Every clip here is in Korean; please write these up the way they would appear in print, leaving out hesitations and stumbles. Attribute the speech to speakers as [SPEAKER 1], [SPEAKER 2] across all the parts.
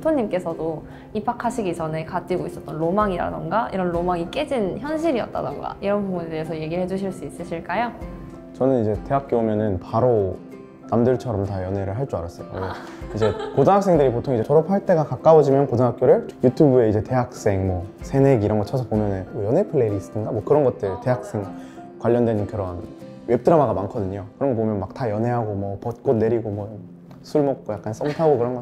[SPEAKER 1] 멘토님께서도 입학하시기 전에 가지고 있었던 로망이라던가 이런 로망이 깨진 현실이었다던가 이런 부분에 대해서 얘기해 주실 수 있으실까요?
[SPEAKER 2] 저는 이제 대학교 오면은 바로 남들처럼 다 연애를 할 줄 알았어요. 이제 고등학생들이 보통 이제 졸업할 때가 가까워지면 고등학교를 유튜브에 이제 대학생 뭐 새내기 이런 거 쳐서 보면은 뭐 연애 플레이리스트인가 뭐 그런 것들 대학생 관련된 그런 웹드라마가 많거든요. 그런 거 보면 막 다 연애하고 뭐 벚꽃 내리고 뭐 술 먹고 약간 썸 타고 그런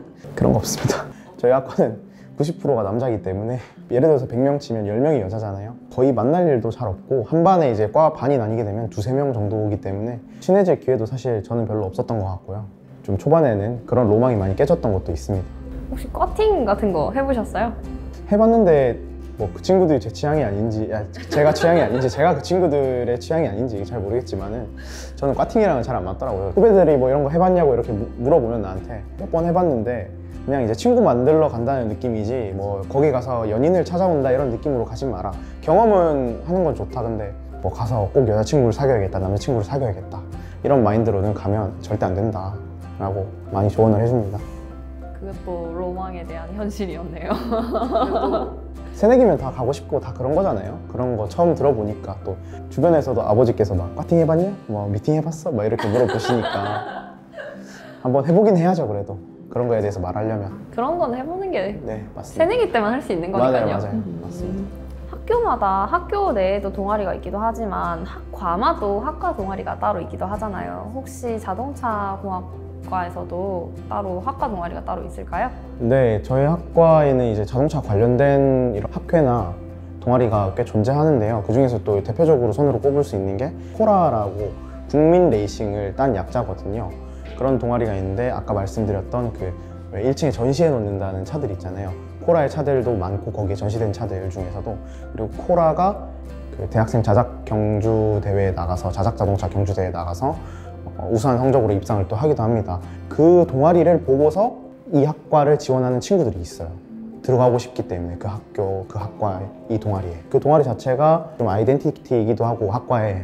[SPEAKER 2] 거 없습니다. 저희 학과는 90%가 남자이기 때문에 예를 들어서 100명 치면 10명이 여자잖아요. 거의 만날 일도 잘 없고 한 반에 이제 과 반이 나뉘게 되면 두세 명 정도이기 때문에 친해질 기회도 사실 저는 별로 없었던 것 같고요. 좀 초반에는 그런 로망이 많이 깨졌던 것도 있습니다.
[SPEAKER 1] 혹시 꽈팅 같은 거 해보셨어요?
[SPEAKER 2] 해봤는데 뭐 그 친구들이 제 취향이 아닌지 제가 취향이 아닌지 제가 그 친구들의 취향이 아닌지 잘 모르겠지만은 저는 꽈팅이랑은 잘 안 맞더라고요. 후배들이 뭐 이런 거 해봤냐고 이렇게 물어보면 나한테 몇 번 해봤는데 그냥 이제 친구 만들러 간다는 느낌이지 뭐 거기 가서 연인을 찾아온다 이런 느낌으로 가지 마라. 경험은 하는 건 좋다. 근데 뭐 가서 꼭 여자친구를 사귀어야겠다, 남자친구를 사귀어야겠다 이런 마인드로는 가면 절대 안 된다 라고 많이 조언을 해줍니다.
[SPEAKER 1] 그것도 로망에 대한 현실이었네요.
[SPEAKER 2] 새내기면 다 가고 싶고 다 그런 거잖아요. 그런 거 처음 들어보니까 또 주변에서도 아버지께서 막 꽈팅 해봤냐? 뭐 미팅 해봤어? 막 이렇게 물어보시니까 한번 해보긴 해야죠. 그래도 그런 거에 대해서 말하려면
[SPEAKER 1] 그런 건 해보는 게
[SPEAKER 2] 네, 맞습니다.
[SPEAKER 1] 새내기 때만 할 수 있는 거니까요.
[SPEAKER 2] 맞아요. 맞습니다.
[SPEAKER 1] 학교마다 학교 내에도 동아리가 있기도 하지만 과마도 학과 동아리가 따로 있기도 하잖아요. 혹시 자동차 공학과에서도 따로 학과 동아리가 따로 있을까요?
[SPEAKER 2] 네, 저희 학과에는 이제 자동차 관련된 이런 학회나 동아리가 꽤 존재하는데요. 그 중에서 또 대표적으로 손으로 꼽을 수 있는 게 코라라고 국민 레이싱을 딴 약자거든요. 그런 동아리가 있는데 아까 말씀드렸던 그 1층에 전시해 놓는다는 차들 있잖아요. 코라의 차들도 많고 거기에 전시된 차들 중에서도 그리고 코라가 그 대학생 자작 경주 대회에 나가서 자작 자동차 경주 대회에 나가서 우수한 성적으로 입상을 또 하기도 합니다. 그 동아리를 보고서 이 학과를 지원하는 친구들이 있어요. 들어가고 싶기 때문에 그 학교, 그 학과 이 동아리에 그 동아리 자체가 좀 아이덴티티이기도 하고 학과에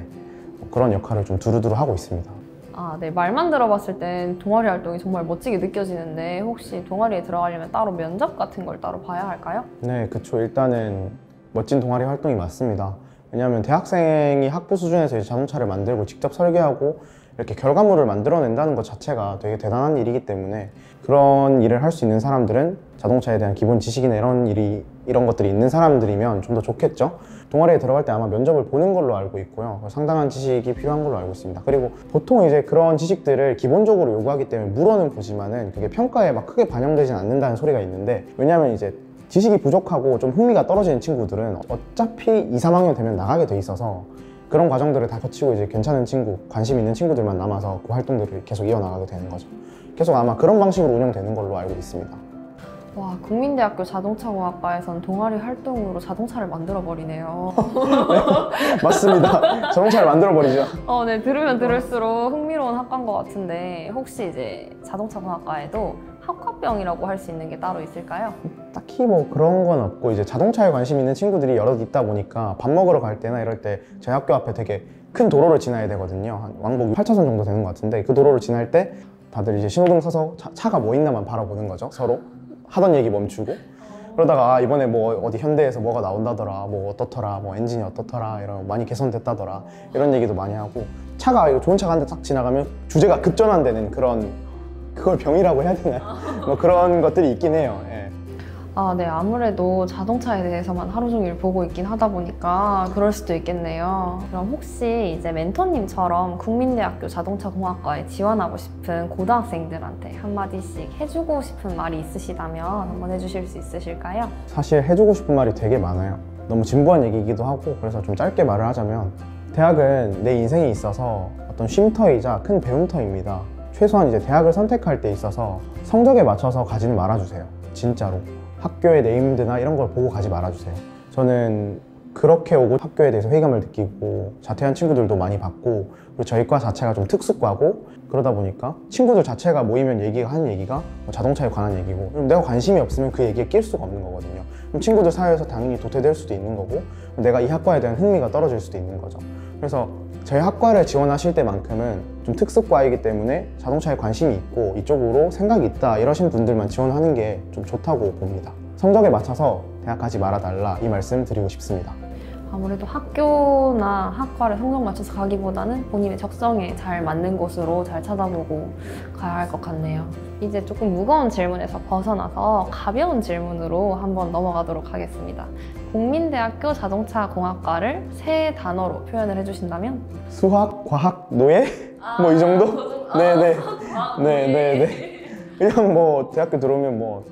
[SPEAKER 2] 그런 역할을 좀 두루두루 하고 있습니다.
[SPEAKER 1] 아, 네. 말만 들어봤을 땐 동아리 활동이 정말 멋지게 느껴지는데 혹시 동아리에 들어가려면 따로 면접 같은 걸 따로 봐야 할까요?
[SPEAKER 2] 네, 그쵸. 일단은 멋진 동아리 활동이 맞습니다. 왜냐하면 대학생이 학부 수준에서 이제 자동차를 만들고 직접 설계하고 이렇게 결과물을 만들어낸다는 것 자체가 되게 대단한 일이기 때문에 그런 일을 할 수 있는 사람들은 자동차에 대한 기본 지식이나 이런 것들이 있는 사람들이면 좀 더 좋겠죠. 동아리에 들어갈 때 아마 면접을 보는 걸로 알고 있고요. 상당한 지식이 필요한 걸로 알고 있습니다. 그리고 보통 이제 그런 지식들을 기본적으로 요구하기 때문에 물어는 보지만은 그게 평가에 막 크게 반영되진 않는다는 소리가 있는데 왜냐하면 이제 지식이 부족하고 좀 흥미가 떨어지는 친구들은 어차피 2, 3학년 되면 나가게 돼 있어서 그런 과정들을 다 거치고 이제 괜찮은 친구, 관심 있는 친구들만 남아서 그 활동들을 계속 이어나가게 되는 거죠. 계속 아마 그런 방식으로 운영되는 걸로 알고 있습니다.
[SPEAKER 1] 와, 국민대학교 자동차공학과에선 동아리 활동으로 자동차를 만들어버리네요.
[SPEAKER 2] 네, 맞습니다. 자동차를 만들어버리죠.
[SPEAKER 1] 네, 들으면 들을수록 흥미로운 학과인 것 같은데 혹시 이제 자동차공학과에도 학과병이라고 할 수 있는 게 따로 있을까요?
[SPEAKER 2] 딱히 뭐 그런 건 없고 이제 자동차에 관심 있는 친구들이 여럿 있다 보니까 밥 먹으러 갈 때나 이럴 때 저희 학교 앞에 되게 큰 도로를 지나야 되거든요. 한 왕복 8차선 정도 되는 것 같은데 그 도로를 지날 때 다들 이제 신호등 서서 차가 뭐 있나만 바라보는 거죠. 서로 하던 얘기 멈추고 그러다가 이번에 뭐 어디 현대에서 뭐가 나온다더라, 뭐 어떻더라, 뭐 엔진이 어떻더라, 이런 많이 개선됐다더라 이런 얘기도 많이 하고 차가 이거 좋은 차가 한 대 딱 지나가면 주제가 급전환되는 그걸 병이라고 해야 되나요? 뭐 그런 것들이 있긴 해요. 예.
[SPEAKER 1] 아, 네. 아무래도 자동차에 대해서만 하루 종일 보고 있긴 하다 보니까 그럴 수도 있겠네요. 그럼 혹시 이제 멘토님처럼 국민대학교 자동차공학과에 지원하고 싶은 고등학생들한테 한마디씩 해주고 싶은 말이 있으시다면 한번 해주실 수 있으실까요?
[SPEAKER 2] 사실 해주고 싶은 말이 되게 많아요. 너무 진부한 얘기이기도 하고 그래서 좀 짧게 말을 하자면 대학은 내 인생에 있어서 어떤 쉼터이자 큰 배움터입니다. 최소한 이제 대학을 선택할 때 있어서 성적에 맞춰서 가지는 말아주세요. 진짜로. 학교의 네임드나 이런 걸 보고 가지 말아주세요. 저는 그렇게 오고 학교에 대해서 회의감을 느끼고 자퇴한 친구들도 많이 봤고 그리고 저희 과 자체가 좀 특수과고 그러다 보니까 친구들 자체가 모이면 하는 얘기가 자동차에 관한 얘기고 그럼 내가 관심이 없으면 그 얘기에 낄 수가 없는 거거든요. 그럼 친구들 사이에서 당연히 도태될 수도 있는 거고 내가 이 학과에 대한 흥미가 떨어질 수도 있는 거죠. 그래서 저희 학과를 지원하실 때만큼은 좀 특수과이기 때문에 자동차에 관심이 있고 이쪽으로 생각이 있다 이러신 분들만 지원하는 게 좀 좋다고 봅니다. 성적에 맞춰서 대학 가지 말아달라 이 말씀 드리고 싶습니다.
[SPEAKER 1] 아무래도 학교나 학과를 성적 맞춰서 가기보다는 본인의 적성에 잘 맞는 곳으로 잘 찾아보고 가야 할 것 같네요. 이제 조금 무거운 질문에서 벗어나서 가벼운 질문으로 한번 넘어가도록 하겠습니다. 국민대학교 자동차공학과를 세 단어로 표현을 해주신다면?
[SPEAKER 2] 수학, 과학, 노예? 뭐 이 정도? 네네. 네네네. 그냥 뭐 대학교 들어오면 뭐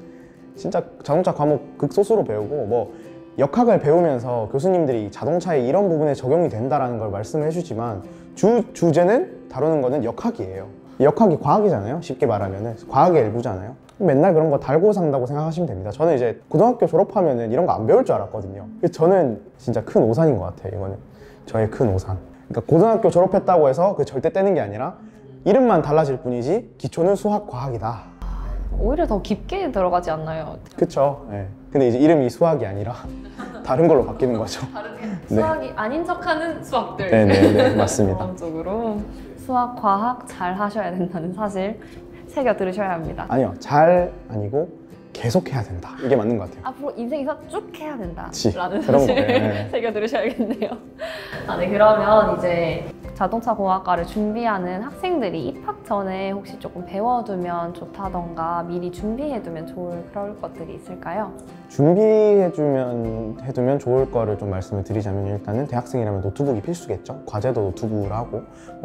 [SPEAKER 2] 진짜 자동차 과목 극소수로 배우고 뭐 역학을 배우면서 교수님들이 자동차의 이런 부분에 적용이 된다라는 걸 말씀을 해주지만 주제는 다루는 거는 역학이에요. 역학이 과학이잖아요. 쉽게 말하면은 과학의 일부잖아요. 맨날 그런 거 달고 산다고 생각하시면 됩니다. 저는 이제 고등학교 졸업하면은 이런 거 안 배울 줄 알았거든요. 저는 진짜 큰 오산인 것 같아요. 이거는 저의 큰 오산. 그러니까 고등학교 졸업했다고 해서 그 절대 떼는 게 아니라 이름만 달라질 뿐이지 기초는 수학, 과학이다.
[SPEAKER 1] 오히려 더 깊게 들어가지 않나요?
[SPEAKER 2] 그쵸. 네. 근데 이제 이름이 수학이 아니라 다른 걸로 바뀌는 거죠.
[SPEAKER 1] 수학이 아닌 척하는 수학들.
[SPEAKER 2] 네네네, 맞습니다.
[SPEAKER 1] 그런 쪽으로 수학, 과학 잘 하셔야 된다는 사실 새겨 들으셔야 합니다.
[SPEAKER 2] 아니요, 잘 아니고 계속 해야 된다. 이게 맞는 것 같아요.
[SPEAKER 1] 앞으로 인생에서 쭉 해야 된다.
[SPEAKER 2] 그치,
[SPEAKER 1] 라는
[SPEAKER 2] 그런
[SPEAKER 1] 사실
[SPEAKER 2] 거예요. 네.
[SPEAKER 1] 새겨 들으셔야겠네요. 네, 그러면 이제 자동차공학과를 준비하는 학생들이 입학 전에 혹시 조금 배워두면 좋다던가 미리 준비해두면 좋을 그럴 것들이 있을까요?
[SPEAKER 2] 준비해두면 좋을 거를 좀 말씀을 드리자면 일단은 대학생이라면 노트북이 필수겠죠. 과제도 노트북을 하고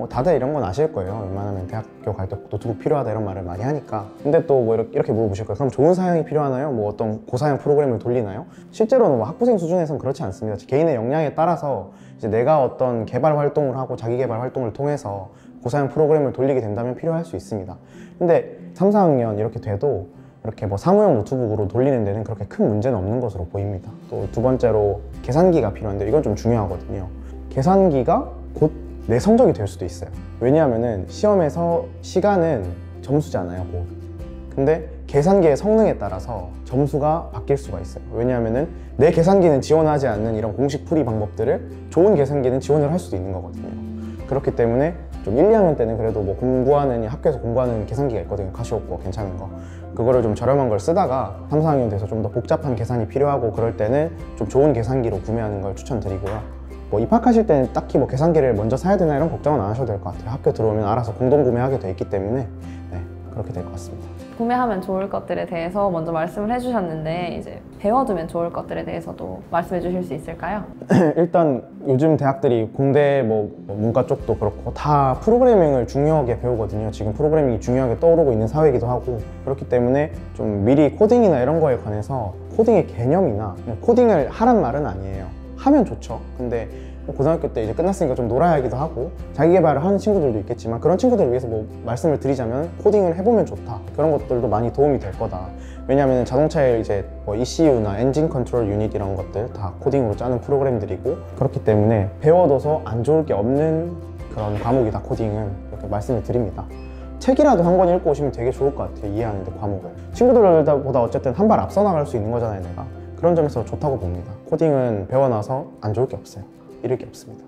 [SPEAKER 2] 다들 이런 건 아실 거예요. 웬만하면 대학교 갈 때 노트북 필요하다 이런 말을 많이 하니까. 근데 또 뭐 이렇게 물어보실 거예요. 그럼 좋은 사양이 필요하나요? 뭐 어떤 고사양 프로그램을 돌리나요? 실제로는 뭐 학부생 수준에서는 그렇지 않습니다. 개인의 역량에 따라서 이제 내가 어떤 개발 활동을 하고 자기 개발 활동을 통해서 고사양 프로그램을 돌리게 된다면 필요할 수 있습니다. 근데 3, 4학년 이렇게 돼도 이렇게 뭐 사무용 노트북으로 돌리는 데는 그렇게 큰 문제는 없는 것으로 보입니다. 또 두 번째로 계산기가 필요한데 이건 좀 중요하거든요. 계산기가 곧 내 성적이 될 수도 있어요. 왜냐하면은 시험에서 시간은 점수잖아요, 곧. 근데 계산기의 성능에 따라서 점수가 바뀔 수가 있어요. 왜냐하면은 내 계산기는 지원하지 않는 이런 공식 풀이 방법들을 좋은 계산기는 지원을 할 수도 있는 거거든요. 그렇기 때문에 좀 1, 2학년 때는 그래도 뭐 학교에서 공부하는 계산기가 있거든요. 카시오코 괜찮은 거. 그거를 좀 저렴한 걸 쓰다가 3, 4학년 돼서 좀 더 복잡한 계산이 필요하고 그럴 때는 좀 좋은 계산기로 구매하는 걸 추천드리고요. 뭐 입학하실 때는 딱히 뭐 계산기를 먼저 사야 되나 이런 걱정은 안 하셔도 될 것 같아요. 학교 들어오면 알아서 공동 구매하게 돼 있기 때문에 네, 그렇게 될 것 같습니다.
[SPEAKER 1] 구매하면 좋을 것들에 대해서 먼저 말씀을 해주셨는데 이제 배워두면 좋을 것들에 대해서도 말씀해 주실 수 있을까요?
[SPEAKER 2] 일단 요즘 대학들이 공대 뭐 문과 쪽도 그렇고 다 프로그래밍을 중요하게 배우거든요. 지금 프로그래밍이 중요하게 떠오르고 있는 사회이기도 하고 그렇기 때문에 좀 미리 코딩이나 이런 거에 관해서 코딩의 개념이나 코딩을 하란 말은 아니에요. 하면 좋죠. 근데 고등학교 때 이제 끝났으니까 좀 놀아야 하기도 하고 자기 개발을 하는 친구들도 있겠지만 그런 친구들을 위해서 뭐 말씀을 드리자면 코딩을 해보면 좋다. 그런 것들도 많이 도움이 될 거다. 왜냐하면 자동차에 이제 뭐 ECU나 엔진 컨트롤 유닛 이런 것들 다 코딩으로 짜는 프로그램들이고 그렇기 때문에 배워둬서 안 좋을 게 없는 그런 과목이다 코딩은 이렇게 말씀을 드립니다. 책이라도 한 권 읽고 오시면 되게 좋을 것 같아요. 이해하는데 과목을 친구들보다 어쨌든 한 발 앞서 나갈 수 있는 거잖아요. 내가 그런 점에서 좋다고 봅니다. 코딩은 배워놔서 안 좋을 게 없어요. 잃을 게 없습니다.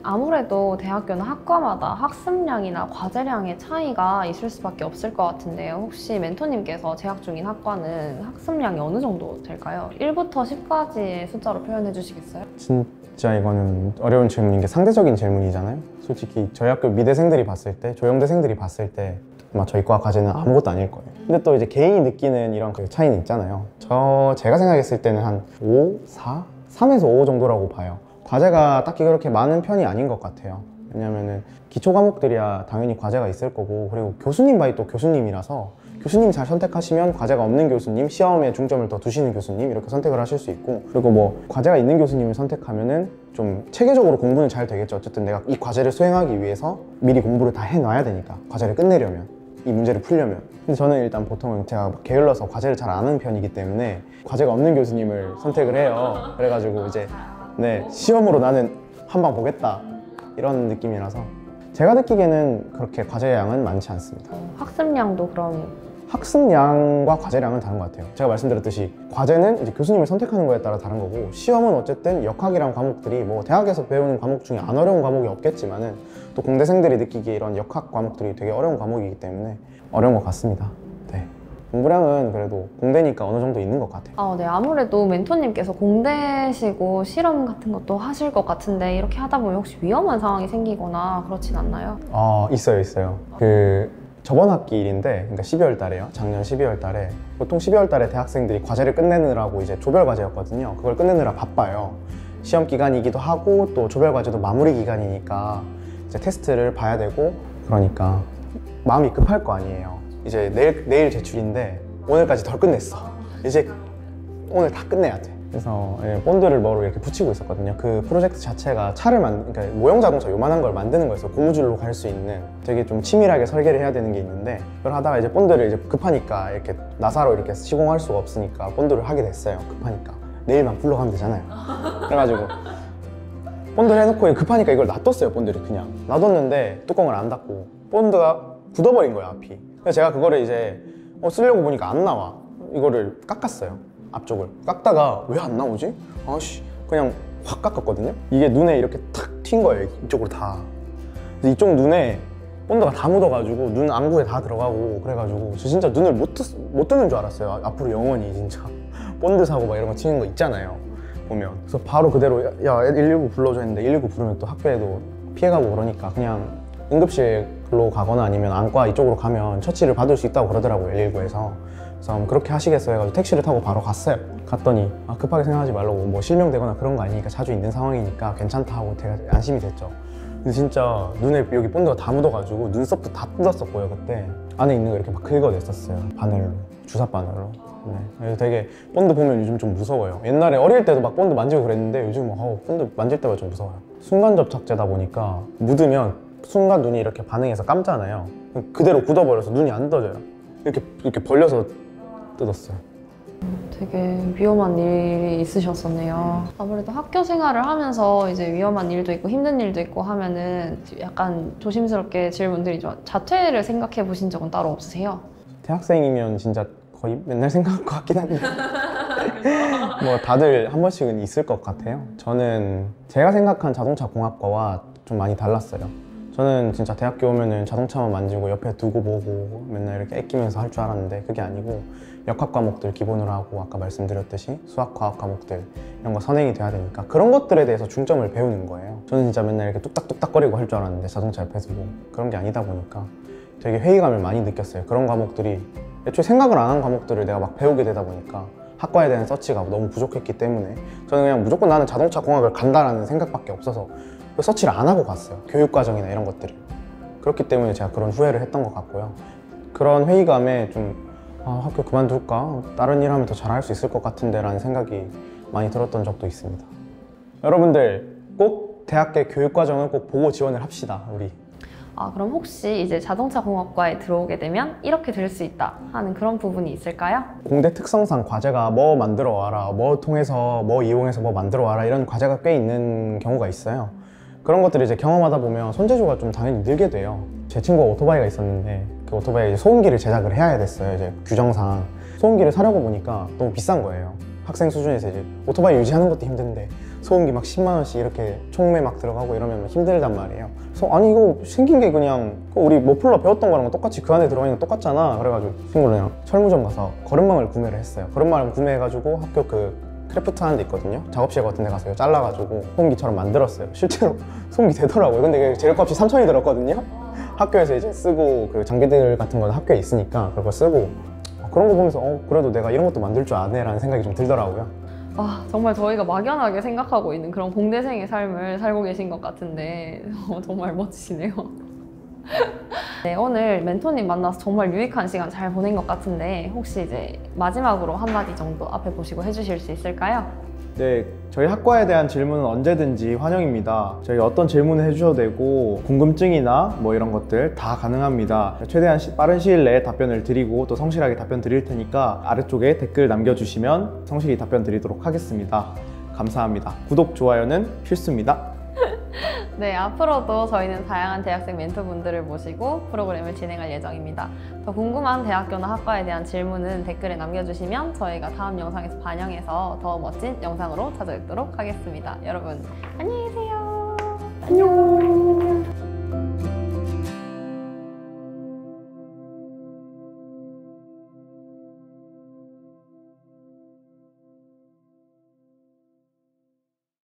[SPEAKER 1] 아무래도 대학교는 학과마다 학습량이나 과제량의 차이가 있을 수밖에 없을 것 같은데요. 혹시 멘토님께서 재학 중인 학과는 학습량이 어느 정도 될까요? 1부터 10까지의 숫자로 표현해 주시겠어요?
[SPEAKER 2] 진짜 이거는 어려운 질문인 게 상대적인 질문이잖아요. 솔직히 저희 학교 미대생들이 봤을 때, 조영대생들이 봤을 때 아마 저희 과 과제는 아무것도 아닐 거예요. 근데 또 이제 개인이 느끼는 이런 그 차이는 있잖아요. 제가 생각했을 때는 한 5, 4? 3에서 5 정도라고 봐요. 과제가 딱히 그렇게 많은 편이 아닌 것 같아요. 왜냐면은 기초 과목들이야 당연히 과제가 있을 거고 그리고 교수님 바이 또 교수님이라서 교수님 잘 선택하시면 과제가 없는 교수님, 시험에 중점을 더 두시는 교수님 이렇게 선택을 하실 수 있고 그리고 뭐 과제가 있는 교수님을 선택하면은 좀 체계적으로 공부는 잘 되겠죠. 어쨌든 내가 이 과제를 수행하기 위해서 미리 공부를 다 해놔야 되니까 과제를 끝내려면 이 문제를 풀려면 근데 저는 일단 보통은 제가 게을러서 과제를 잘 안 하는 편이기 때문에 과제가 없는 교수님을 선택을 해요. 그래가지고 이제 네, 시험으로 나는 한 방 보겠다 이런 느낌이라서 제가 느끼기에는 그렇게 과제 양은 많지 않습니다.
[SPEAKER 1] 학습량도 그럼
[SPEAKER 2] 학습량과 과제량은 다른 것 같아요. 제가 말씀드렸듯이 과제는 이제 교수님을 선택하는 거에 따라 다른 거고, 시험은 어쨌든 역학이란 과목들이 뭐 대학에서 배우는 과목 중에 안 어려운 과목이 없겠지만은 또 공대생들이 느끼기에 이런 역학 과목들이 되게 어려운 과목이기 때문에 어려운 것 같습니다. 네. 공부량은 그래도 공대니까 어느 정도 있는 것 같아요.
[SPEAKER 1] 네. 아무래도 멘토님께서 공대시고 실험 같은 것도 하실 것 같은데 이렇게 하다 보면 혹시 위험한 상황이 생기거나 그렇진 않나요?
[SPEAKER 2] 있어요. 저번 학기 일인데, 그러니까 12월 달에요. 작년 12월 달에. 보통 12월 달에 대학생들이 과제를 끝내느라고 이제 조별 과제였거든요. 그걸 끝내느라 바빠요. 시험 기간이기도 하고 또 조별 과제도 마무리 기간이니까 이제 테스트를 봐야 되고, 그러니까 마음이 급할 거 아니에요. 이제 내일 제출인데 오늘까지 덜 끝냈어. 이제 오늘 다 끝내야 돼. 그래서 본드를 뭐로 이렇게 붙이고 있었거든요. 그 프로젝트 자체가 그러니까 모형 자동차 요만한 걸 만드는 거였어요. 고무줄로 갈 수 있는. 되게 좀 치밀하게 설계를 해야 되는 게 있는데, 그걸 하다가 이제 본드를 이제 급하니까 이렇게 나사로 이렇게 시공할 수가 없으니까 본드를 하게 됐어요. 급하니까 내일만 불러가면 되잖아요. 그래가지고 본드를 해놓고 급하니까 이걸 놔뒀어요. 본드를 그냥 놔뒀는데 뚜껑을 안 닫고 본드가 굳어버린 거예요, 앞이. 그래서 제가 그거를 이제 쓰려고 보니까 안 나와. 이거를 깎았어요. 앞쪽을 깎다가 왜 안 나오지? 아씨, 그냥 확 깎았거든요. 이게 눈에 이렇게 탁 튄 거예요, 이쪽으로 다. 그래서 이쪽 눈에 본드가 다 묻어가지고 눈 안구에 다 들어가고, 그래가지고 저 진짜 눈을 못 뜨는 줄 알았어요. 앞으로 영원히 진짜 본드 사고 막 이런 거 튀는 거 있잖아요, 보면. 그래서 바로 그대로 야 119 불러줘 했는데 119 부르면 또 학교에도 피해가고 그러니까 그냥 응급실로 가거나 아니면 안과 이쪽으로 가면 처치를 받을 수 있다고 그러더라고요, 119에서. 그래서 그렇게 하시겠어요 해가지고 택시를 타고 바로 갔어요. 갔더니 급하게 생각하지 말라고, 뭐 실명되거나 그런 거 아니니까, 자주 있는 상황이니까 괜찮다 하고 되게 안심이 됐죠. 근데 진짜 눈에 여기 본드가 다 묻어가지고 눈썹도 다 뜯었었고요. 그때 안에 있는 거 이렇게 막 긁어냈었어요, 바늘로, 주사 바늘로. 네. 그래서 되게 본드 보면 요즘 좀 무서워요. 옛날에 어릴 때도 막 본드 만지고 그랬는데 요즘 본드 만질 때마다 좀 무서워요. 순간 접착제다 보니까 묻으면 순간 눈이 이렇게 반응해서 감잖아요. 그대로 굳어버려서 눈이 안 떠져요. 이렇게 벌려서 뜯었어요.
[SPEAKER 1] 되게 위험한 일이 있으셨었네요. 아무래도 학교 생활을 하면서 이제 위험한 일도 있고 힘든 일도 있고 하면은 약간 조심스럽게 질문드리죠. 자퇴를 생각해 보신 적은 따로 없으세요?
[SPEAKER 2] 대학생이면 진짜 거의 맨날 생각할 것 같긴 한데 뭐 다들 한 번씩은 있을 것 같아요. 저는 제가 생각한 자동차 공학과와 좀 많이 달랐어요. 저는 진짜 대학교 오면은 자동차만 만지고 옆에 두고 보고 맨날 이렇게 애끼면서 할 줄 알았는데 그게 아니고, 역학 과목들 기본으로 하고 아까 말씀드렸듯이 수학, 과학 과목들 이런 거 선행이 돼야 되니까 그런 것들에 대해서 중점을 배우는 거예요. 저는 진짜 맨날 이렇게 뚝딱뚝딱거리고 할 줄 알았는데 자동차 옆에서 뭐 그런 게 아니다 보니까 되게 회의감을 많이 느꼈어요. 그런 과목들이 애초에 생각을 안 한 과목들을 내가 막 배우게 되다 보니까 학과에 대한 서치가 너무 부족했기 때문에 저는 그냥 무조건 나는 자동차 공학을 간다라는 생각밖에 없어서 서치를 안 하고 갔어요. 교육과정이나 이런 것들을. 그렇기 때문에 제가 그런 후회를 했던 것 같고요. 그런 회의감에 좀 학교 그만둘까? 다른 일 하면 더 잘할 수 있을 것 같은데 라는 생각이 많이 들었던 적도 있습니다. 여러분들 꼭 대학교 교육과정은 꼭 보고 지원을 합시다, 우리.
[SPEAKER 1] 그럼 혹시 이제 자동차 공학과에 들어오게 되면 이렇게 될 수 있다 하는 그런 부분이 있을까요?
[SPEAKER 2] 공대 특성상 과제가 뭐 만들어 와라, 뭐 통해서 뭐 이용해서 뭐 만들어 와라 이런 과제가 꽤 있는 경우가 있어요. 그런 것들을 이제 경험하다 보면 손재주가 좀 당연히 늘게 돼요. 제 친구가 오토바이가 있었는데 그 오토바이에 소음기를 제작을 해야 됐어요. 이제 규정상 소음기를 사려고 보니까 너무 비싼 거예요. 학생 수준에서 이제 오토바이 유지하는 것도 힘든데 소음기 막 10만 원씩 이렇게 총매 막 들어가고 이러면 힘들단 말이에요. 그래서 아니 이거 생긴 게 그냥 우리 머플러 배웠던 거랑 똑같이 그 안에 들어가 있는 거 똑같잖아. 그래가지고 친구를 그냥 철무점 가서 거름망을 구매를 했어요. 거름망을 구매해가지고 학교 그 크래프트 하는 데 있거든요. 작업실 같은 데 가서 이거 잘라가지고 소음기처럼 만들었어요. 실제로 소음기 되더라고요. 근데 재료값이 3,000이 들었거든요. 학교에서 이제 쓰고 그 장비들 같은 건 학교에 있으니까 그거 쓰고 그런 거 보면서 그래도 내가 이런 것도 만들 줄 아네 라는 생각이 좀 들더라고요.
[SPEAKER 1] 정말 저희가 막연하게 생각하고 있는 그런 공대생의 삶을 살고 계신 것 같은데 정말 멋지시네요. 네, 오늘 멘토님 만나서 정말 유익한 시간 잘 보낸 것 같은데 혹시 이제 마지막으로 한마디 정도 앞에 보시고 해주실 수 있을까요?
[SPEAKER 3] 네, 저희 학과에 대한 질문은 언제든지 환영입니다. 저희 어떤 질문을 해주셔도 되고 궁금증이나 뭐 이런 것들 다 가능합니다. 최대한 빠른 시일 내에 답변을 드리고 또 성실하게 답변 드릴 테니까 아래쪽에 댓글 남겨주시면 성실히 답변 드리도록 하겠습니다. 감사합니다. 구독, 좋아요는 필수입니다.
[SPEAKER 1] 네, 앞으로도 저희는 다양한 대학생 멘토분들을 모시고 프로그램을 진행할 예정입니다. 더 궁금한 대학교나 학과에 대한 질문은 댓글에 남겨주시면 저희가 다음 영상에서 반영해서 더 멋진 영상으로 찾아뵙도록 하겠습니다. 여러분, 안녕히 계세요.
[SPEAKER 2] 안녕.